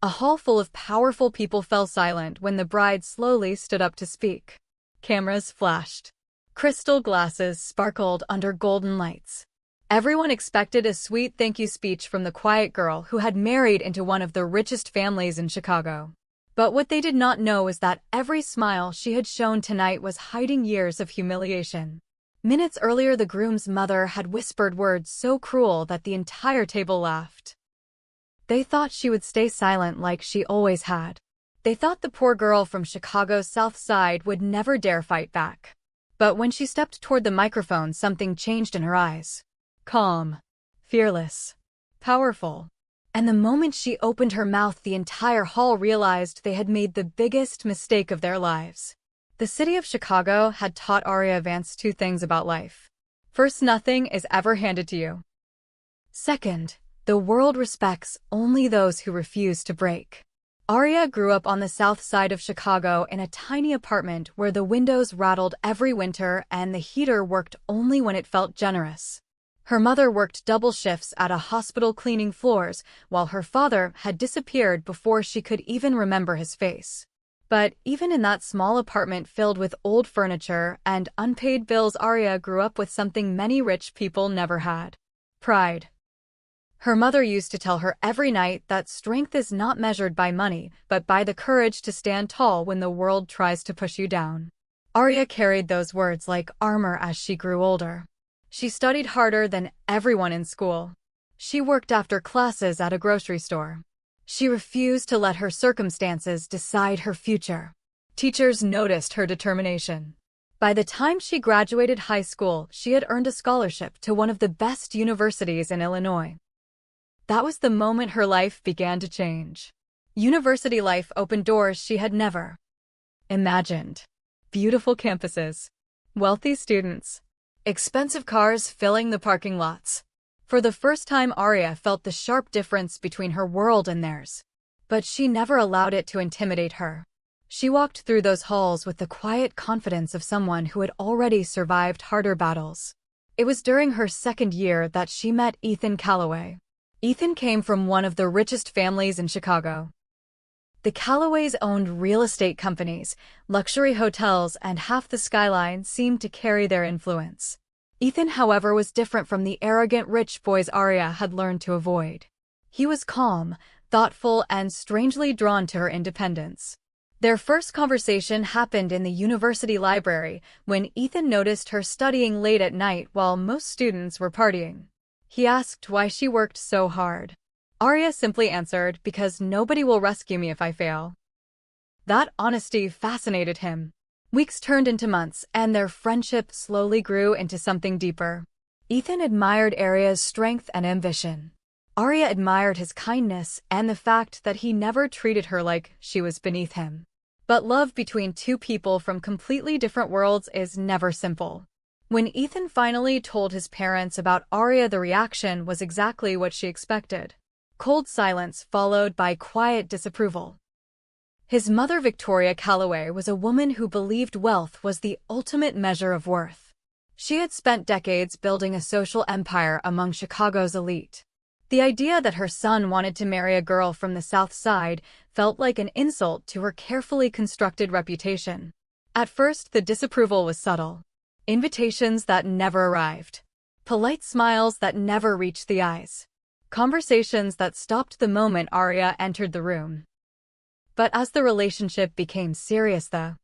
A hall full of powerful people fell silent when the bride slowly stood up to speak. Cameras flashed. Crystal glasses sparkled under golden lights. Everyone expected a sweet thank you speech from the quiet girl who had married into one of the richest families in Chicago. But what they did not know is that every smile she had shown tonight was hiding years of humiliation. Minutes earlier, the groom's mother had whispered words so cruel that the entire table laughed. They thought she would stay silent like she always had. They thought the poor girl from Chicago's South Side would never dare fight back. But when she stepped toward the microphone, something changed in her eyes. Calm, fearless, powerful. And the moment she opened her mouth, the entire hall realized they had made the biggest mistake of their lives. The city of Chicago had taught Aria Vance two things about life. First, nothing is ever handed to you. Second, the world respects only those who refuse to break. Aria grew up on the south side of Chicago in a tiny apartment where the windows rattled every winter and the heater worked only when it felt generous. Her mother worked double shifts at a hospital cleaning floors, while her father had disappeared before she could even remember his face. But even in that small apartment filled with old furniture and unpaid bills, Aria grew up with something many rich people never had: pride. Her mother used to tell her every night that strength is not measured by money, but by the courage to stand tall when the world tries to push you down. Aria carried those words like armor as she grew older. She studied harder than everyone in school. She worked after classes at a grocery store. She refused to let her circumstances decide her future. Teachers noticed her determination. By the time she graduated high school, she had earned a scholarship to one of the best universities in Illinois. That was the moment her life began to change. University life opened doors she had never imagined. Beautiful campuses, wealthy students, expensive cars filling the parking lots. For the first time, Aria felt the sharp difference between her world and theirs. But she never allowed it to intimidate her. She walked through those halls with the quiet confidence of someone who had already survived harder battles. It was during her second year that she met Ethan Calloway. Ethan came from one of the richest families in Chicago. The Callaways owned real estate companies, luxury hotels, and half the skyline seemed to carry their influence. Ethan, however, was different from the arrogant rich boys Aria had learned to avoid. He was calm, thoughtful, and strangely drawn to her independence. Their first conversation happened in the university library when Ethan noticed her studying late at night while most students were partying. He asked why she worked so hard. Aria simply answered, "Because nobody will rescue me if I fail." That honesty fascinated him. Weeks turned into months, and their friendship slowly grew into something deeper. Ethan admired Aria's strength and ambition. Aria admired his kindness and the fact that he never treated her like she was beneath him. But love between two people from completely different worlds is never simple. When Ethan finally told his parents about Aria, the reaction was exactly what she expected. Cold silence followed by quiet disapproval. His mother, Victoria Calloway, was a woman who believed wealth was the ultimate measure of worth. She had spent decades building a social empire among Chicago's elite. The idea that her son wanted to marry a girl from the South Side felt like an insult to her carefully constructed reputation. At first, the disapproval was subtle. Invitations that never arrived. Polite smiles that never reached the eyes. Conversations that stopped the moment Aria entered the room. But as the relationship became serious, the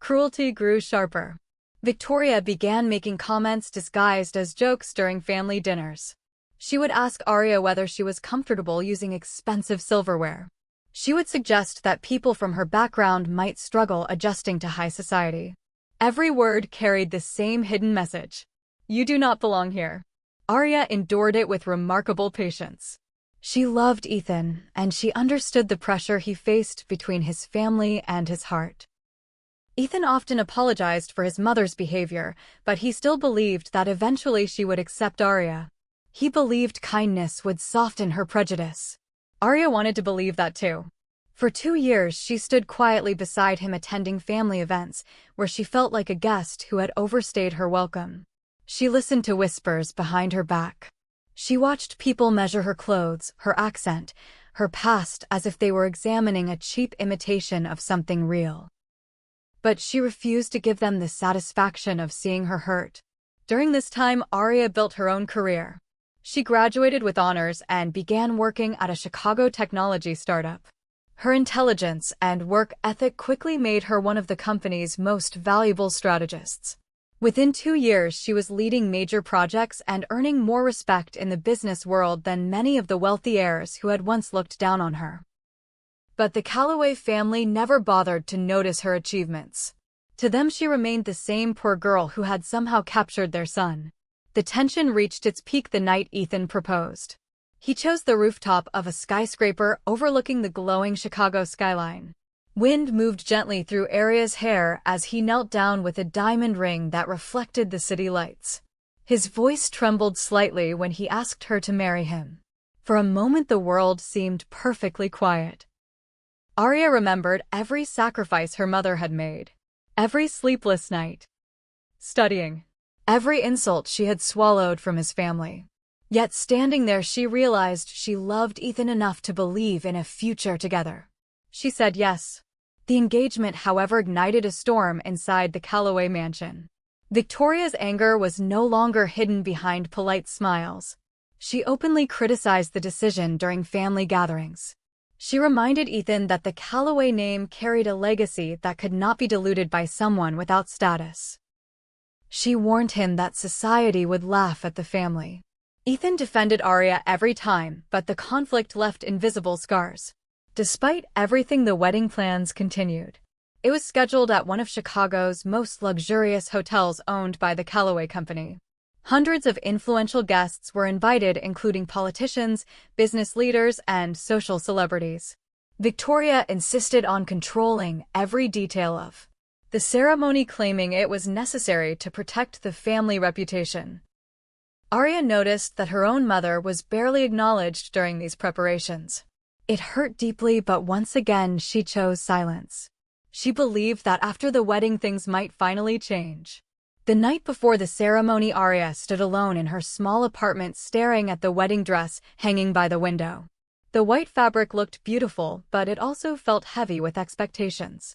cruelty grew sharper. Victoria began making comments disguised as jokes during family dinners. She would ask Aria whether she was comfortable using expensive silverware. She would suggest that people from her background might struggle adjusting to high society. Every word carried the same hidden message: "You do not belong here." Aria endured it with remarkable patience. She loved Ethan, and she understood the pressure he faced between his family and his heart. Ethan often apologized for his mother's behavior, but he still believed that eventually she would accept Aria. He believed kindness would soften her prejudice. Aria wanted to believe that too. For 2 years, she stood quietly beside him, attending family events where she felt like a guest who had overstayed her welcome. She listened to whispers behind her back. She watched people measure her clothes, her accent, her past as if they were examining a cheap imitation of something real. But she refused to give them the satisfaction of seeing her hurt. During this time, Aria built her own career. She graduated with honors and began working at a Chicago technology startup. Her intelligence and work ethic quickly made her one of the company's most valuable strategists. Within 2 years, she was leading major projects and earning more respect in the business world than many of the wealthy heirs who had once looked down on her. But the Calloway family never bothered to notice her achievements. To them, she remained the same poor girl who had somehow captured their son. The tension reached its peak the night Ethan proposed. He chose the rooftop of a skyscraper overlooking the glowing Chicago skyline. Wind moved gently through Aria's hair as he knelt down with a diamond ring that reflected the city lights. His voice trembled slightly when he asked her to marry him. For a moment the world seemed perfectly quiet. Aria remembered every sacrifice her mother had made, every sleepless night, studying, every insult she had swallowed from his family. Yet standing there, she realized she loved Ethan enough to believe in a future together. She said yes. The engagement, however, ignited a storm inside the Calloway mansion. Victoria's anger was no longer hidden behind polite smiles. She openly criticized the decision during family gatherings. She reminded Ethan that the Calloway name carried a legacy that could not be diluted by someone without status. She warned him that society would laugh at the family. Ethan defended Aria every time, but the conflict left invisible scars. Despite everything, the wedding plans continued. It was scheduled at one of Chicago's most luxurious hotels owned by the Calloway Company. Hundreds of influential guests were invited, including politicians, business leaders, and social celebrities. Victoria insisted on controlling every detail of the ceremony, claiming it was necessary to protect the family reputation. Aria noticed that her own mother was barely acknowledged during these preparations. It hurt deeply, but once again she chose silence. She believed that after the wedding things might finally change. The night before the ceremony, Aria stood alone in her small apartment staring at the wedding dress hanging by the window. The white fabric looked beautiful, but it also felt heavy with expectations.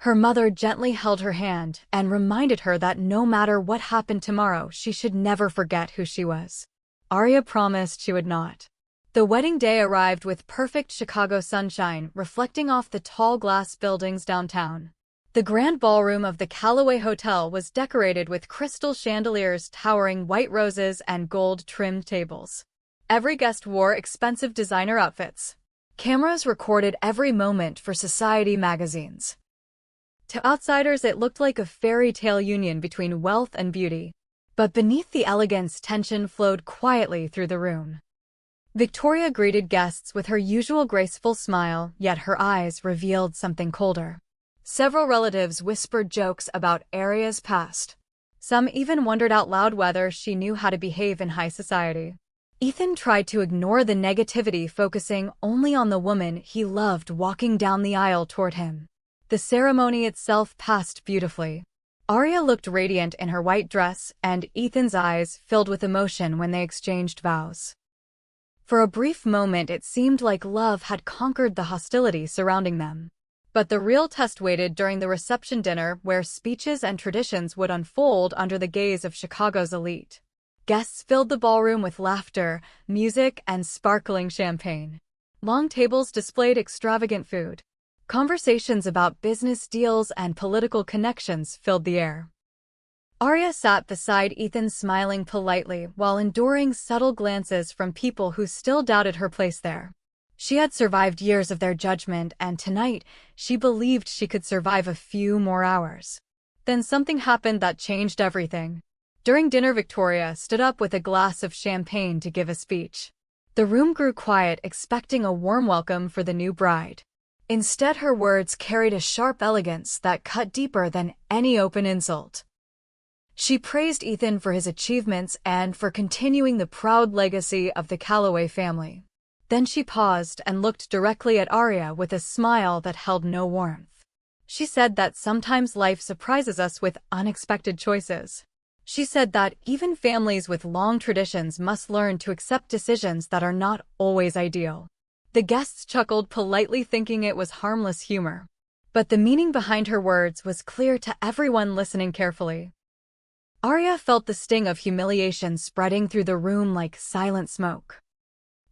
Her mother gently held her hand and reminded her that no matter what happened tomorrow, she should never forget who she was. Aria promised she would not. The wedding day arrived with perfect Chicago sunshine reflecting off the tall glass buildings downtown. The grand ballroom of the Calloway Hotel was decorated with crystal chandeliers, towering white roses, and gold-trimmed tables. Every guest wore expensive designer outfits. Cameras recorded every moment for society magazines. To outsiders, it looked like a fairy tale union between wealth and beauty. But beneath the elegance, tension flowed quietly through the room. Victoria greeted guests with her usual graceful smile, yet her eyes revealed something colder. Several relatives whispered jokes about Aria's past. Some even wondered out loud whether she knew how to behave in high society. Ethan tried to ignore the negativity, focusing only on the woman he loved walking down the aisle toward him. The ceremony itself passed beautifully. Aria looked radiant in her white dress, and Ethan's eyes filled with emotion when they exchanged vows. For a brief moment, it seemed like love had conquered the hostility surrounding them. But the real test waited during the reception dinner, where speeches and traditions would unfold under the gaze of Chicago's elite. Guests filled the ballroom with laughter, music, and sparkling champagne. Long tables displayed extravagant food. Conversations about business deals and political connections filled the air. Aria sat beside Ethan, smiling politely while enduring subtle glances from people who still doubted her place there. She had survived years of their judgment, and tonight she believed she could survive a few more hours. Then something happened that changed everything. During dinner, Victoria stood up with a glass of champagne to give a speech. The room grew quiet, expecting a warm welcome for the new bride. Instead, her words carried a sharp elegance that cut deeper than any open insult. She praised Ethan for his achievements and for continuing the proud legacy of the Calloway family. Then she paused and looked directly at Aria with a smile that held no warmth. She said that sometimes life surprises us with unexpected choices. She said that even families with long traditions must learn to accept decisions that are not always ideal. The guests chuckled politely, thinking it was harmless humor. But the meaning behind her words was clear to everyone listening carefully. Aria felt the sting of humiliation spreading through the room like silent smoke.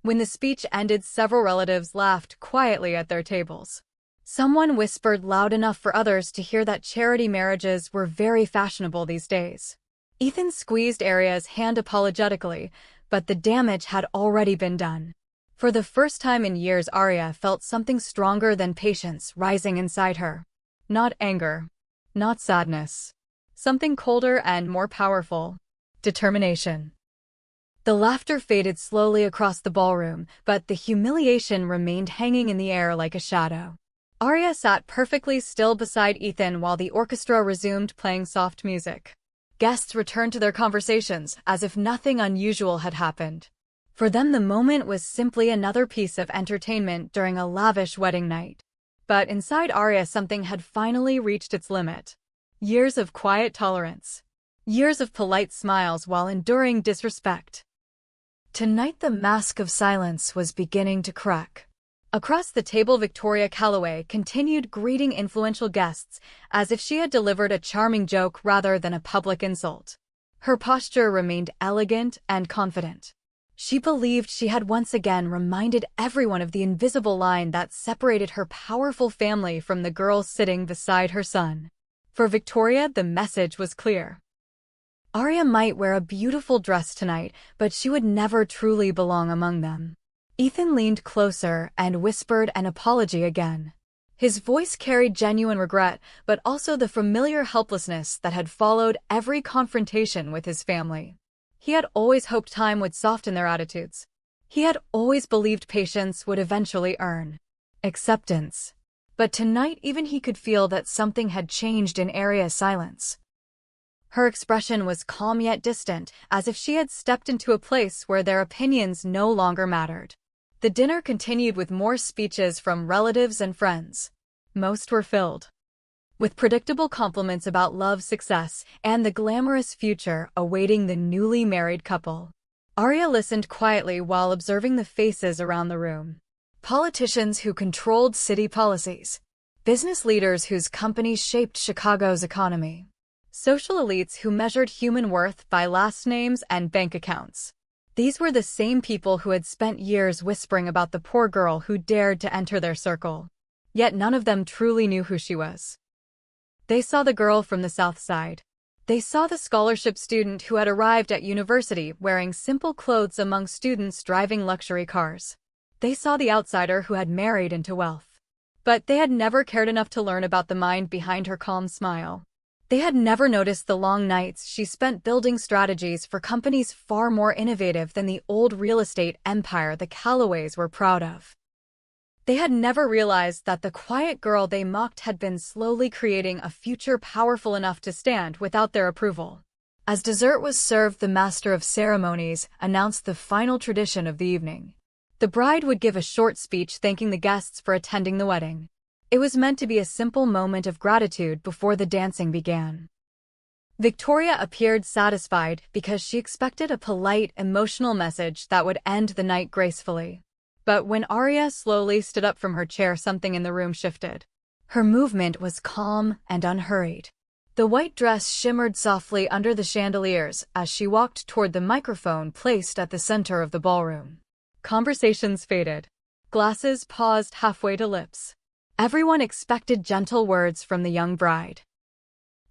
When the speech ended, several relatives laughed quietly at their tables. Someone whispered loud enough for others to hear that charity marriages were very fashionable these days. Ethan squeezed Aria's hand apologetically, but the damage had already been done. For the first time in years, Aria felt something stronger than patience rising inside her. Not anger, not sadness. Something colder and more powerful. Determination. The laughter faded slowly across the ballroom, but the humiliation remained hanging in the air like a shadow. Aria sat perfectly still beside Ethan while the orchestra resumed playing soft music. Guests returned to their conversations as if nothing unusual had happened. For them, the moment was simply another piece of entertainment during a lavish wedding night. But inside Aria, something had finally reached its limit. Years of quiet tolerance. Years of polite smiles while enduring disrespect. Tonight, the mask of silence was beginning to crack. Across the table, Victoria Calloway continued greeting influential guests as if she had delivered a charming joke rather than a public insult. Her posture remained elegant and confident. She believed she had once again reminded everyone of the invisible line that separated her powerful family from the girl sitting beside her son. For Victoria, the message was clear. Aria might wear a beautiful dress tonight, but she would never truly belong among them. Ethan leaned closer and whispered an apology again. His voice carried genuine regret, but also the familiar helplessness that had followed every confrontation with his family. He had always hoped time would soften their attitudes. He had always believed patience would eventually earn acceptance. But tonight, even he could feel that something had changed in Aria's silence. Her expression was calm yet distant, as if she had stepped into a place where their opinions no longer mattered. The dinner continued with more speeches from relatives and friends. Most were filled with predictable compliments about love, success, and the glamorous future awaiting the newly married couple. Aria listened quietly while observing the faces around the room. Politicians who controlled city policies. Business leaders whose companies shaped Chicago's economy. Social elites who measured human worth by last names and bank accounts. These were the same people who had spent years whispering about the poor girl who dared to enter their circle. Yet none of them truly knew who she was. They saw the girl from the South Side. They saw the scholarship student who had arrived at university wearing simple clothes among students driving luxury cars. They saw the outsider who had married into wealth. But they had never cared enough to learn about the mind behind her calm smile. They had never noticed the long nights she spent building strategies for companies far more innovative than the old real estate empire the Calloways were proud of. They had never realized that the quiet girl they mocked had been slowly creating a future powerful enough to stand without their approval. As dessert was served, the master of ceremonies announced the final tradition of the evening. The bride would give a short speech thanking the guests for attending the wedding. It was meant to be a simple moment of gratitude before the dancing began. Victoria appeared satisfied because she expected a polite, emotional message that would end the night gracefully. But when Aria slowly stood up from her chair, something in the room shifted. Her movement was calm and unhurried. The white dress shimmered softly under the chandeliers as she walked toward the microphone placed at the center of the ballroom. Conversations faded. Glasses paused halfway to lips. Everyone expected gentle words from the young bride.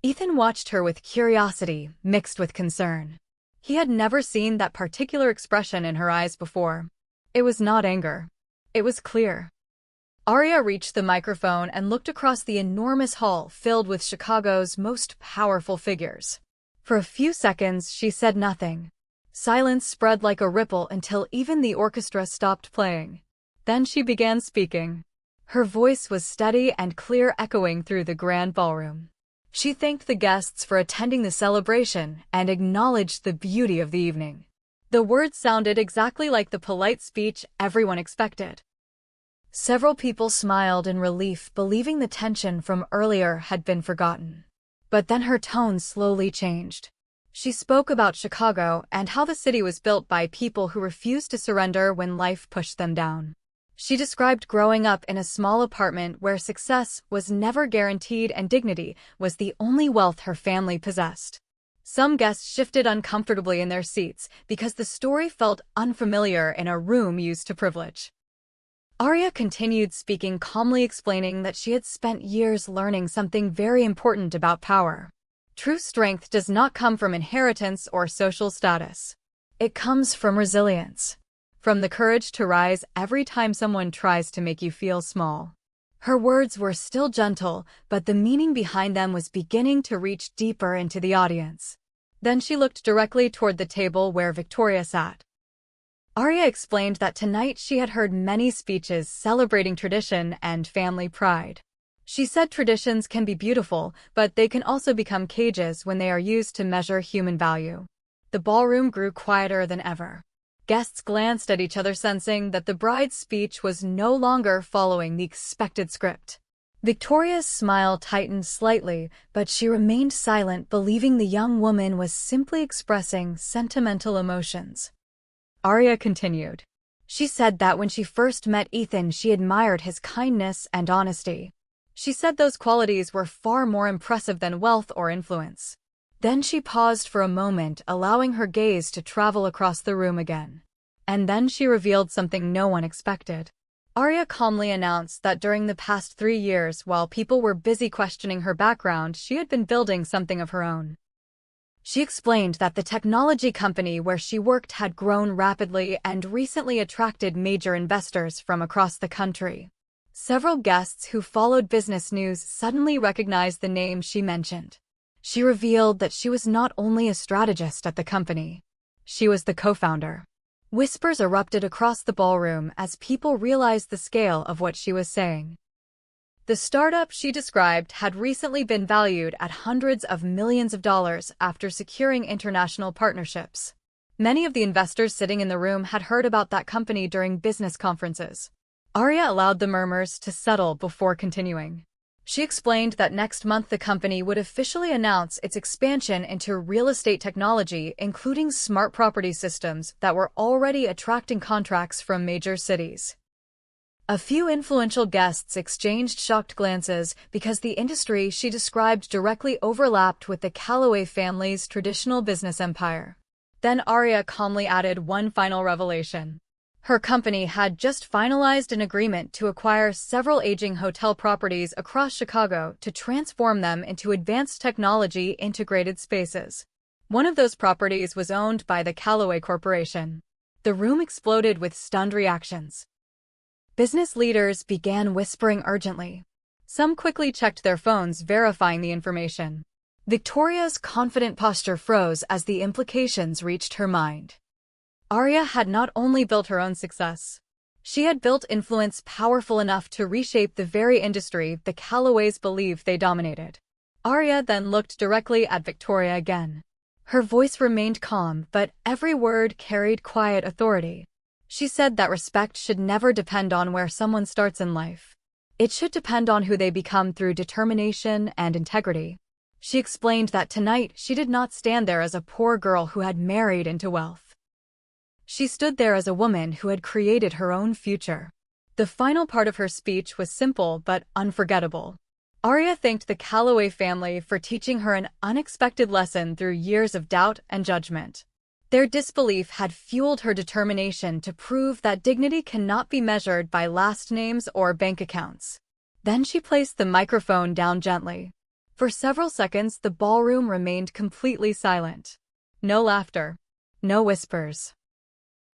Ethan watched her with curiosity mixed with concern. He had never seen that particular expression in her eyes before. It was not anger. It was clear. Aria reached the microphone and looked across the enormous hall filled with Chicago's most powerful figures. For a few seconds, she said nothing. Silence spread like a ripple until even the orchestra stopped playing. Then she began speaking. Her voice was steady and clear, echoing through the grand ballroom. She thanked the guests for attending the celebration and acknowledged the beauty of the evening. The words sounded exactly like the polite speech everyone expected. Several people smiled in relief, believing the tension from earlier had been forgotten. But then her tone slowly changed. She spoke about Chicago and how the city was built by people who refused to surrender when life pushed them down. She described growing up in a small apartment where success was never guaranteed and dignity was the only wealth her family possessed. Some guests shifted uncomfortably in their seats because the story felt unfamiliar in a room used to privilege. Aria continued speaking, calmly explaining that she had spent years learning something very important about power. True strength does not come from inheritance or social status. It comes from resilience. From the courage to rise every time someone tries to make you feel small. Her words were still gentle, but the meaning behind them was beginning to reach deeper into the audience. Then she looked directly toward the table where Victoria sat. Aria explained that tonight she had heard many speeches celebrating tradition and family pride. She said traditions can be beautiful, but they can also become cages when they are used to measure human value. The ballroom grew quieter than ever. Guests glanced at each other, sensing that the bride's speech was no longer following the expected script. Victoria's smile tightened slightly, but she remained silent, believing the young woman was simply expressing sentimental emotions. Aria continued. She said that when she first met Ethan, she admired his kindness and honesty. She said those qualities were far more impressive than wealth or influence. Then she paused for a moment, allowing her gaze to travel across the room again. And then she revealed something no one expected. Aria calmly announced that during the past 3 years, while people were busy questioning her background, she had been building something of her own. She explained that the technology company where she worked had grown rapidly and recently attracted major investors from across the country. Several guests who followed business news suddenly recognized the name she mentioned. She revealed that she was not only a strategist at the company. She was the co-founder. Whispers erupted across the ballroom as people realized the scale of what she was saying. The startup she described had recently been valued at hundreds of millions of dollars after securing international partnerships. Many of the investors sitting in the room had heard about that company during business conferences. Aria allowed the murmurs to settle before continuing. She explained that next month the company would officially announce its expansion into real estate technology, including smart property systems that were already attracting contracts from major cities. A few influential guests exchanged shocked glances because the industry she described directly overlapped with the Calloway family's traditional business empire. Then Aria calmly added one final revelation. Her company had just finalized an agreement to acquire several aging hotel properties across Chicago to transform them into advanced technology integrated spaces. One of those properties was owned by the Calloway Corporation. The room exploded with stunned reactions. Business leaders began whispering urgently. Some quickly checked their phones, verifying the information. Victoria's confident posture froze as the implications reached her mind. Aria had not only built her own success. She had built influence powerful enough to reshape the very industry the Calloways believed they dominated. Aria then looked directly at Victoria again. Her voice remained calm, but every word carried quiet authority. She said that respect should never depend on where someone starts in life. It should depend on who they become through determination and integrity. She explained that tonight she did not stand there as a poor girl who had married into wealth. She stood there as a woman who had created her own future. The final part of her speech was simple but unforgettable. Aria thanked the Calloway family for teaching her an unexpected lesson through years of doubt and judgment. Their disbelief had fueled her determination to prove that dignity cannot be measured by last names or bank accounts. Then she placed the microphone down gently. For several seconds, the ballroom remained completely silent. No laughter. No whispers.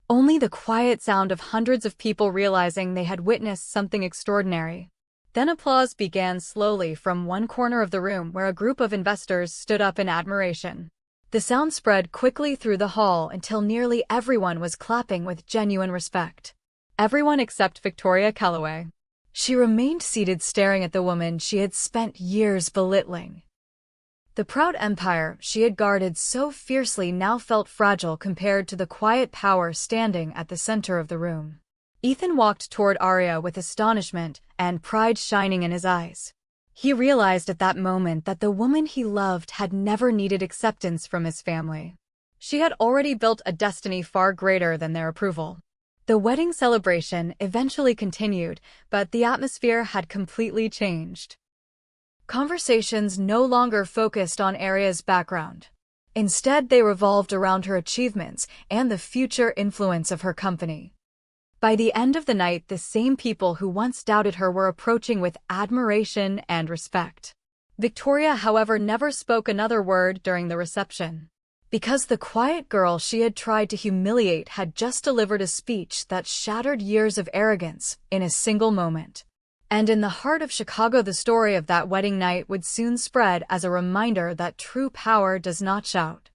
Only the quiet sound of hundreds of people realizing they had witnessed something extraordinary. Then applause began slowly from one corner of the room where a group of investors stood up in admiration. The sound spread quickly through the hall until nearly everyone was clapping with genuine respect. Everyone except Victoria Calloway. She remained seated, staring at the woman she had spent years belittling. The proud empire she had guarded so fiercely now felt fragile compared to the quiet power standing at the center of the room. Ethan walked toward Aria with astonishment and pride shining in his eyes. He realized at that moment that the woman he loved had never needed acceptance from his family. She had already built a destiny far greater than their approval. The wedding celebration eventually continued, but the atmosphere had completely changed. Conversations no longer focused on Aria's background. Instead, they revolved around her achievements and the future influence of her company. By the end of the night, the same people who once doubted her were approaching with admiration and respect. Victoria, however, never spoke another word during the reception, because the quiet girl she had tried to humiliate had just delivered a speech that shattered years of arrogance in a single moment. And in the heart of Chicago, the story of that wedding night would soon spread as a reminder that true power does not shout.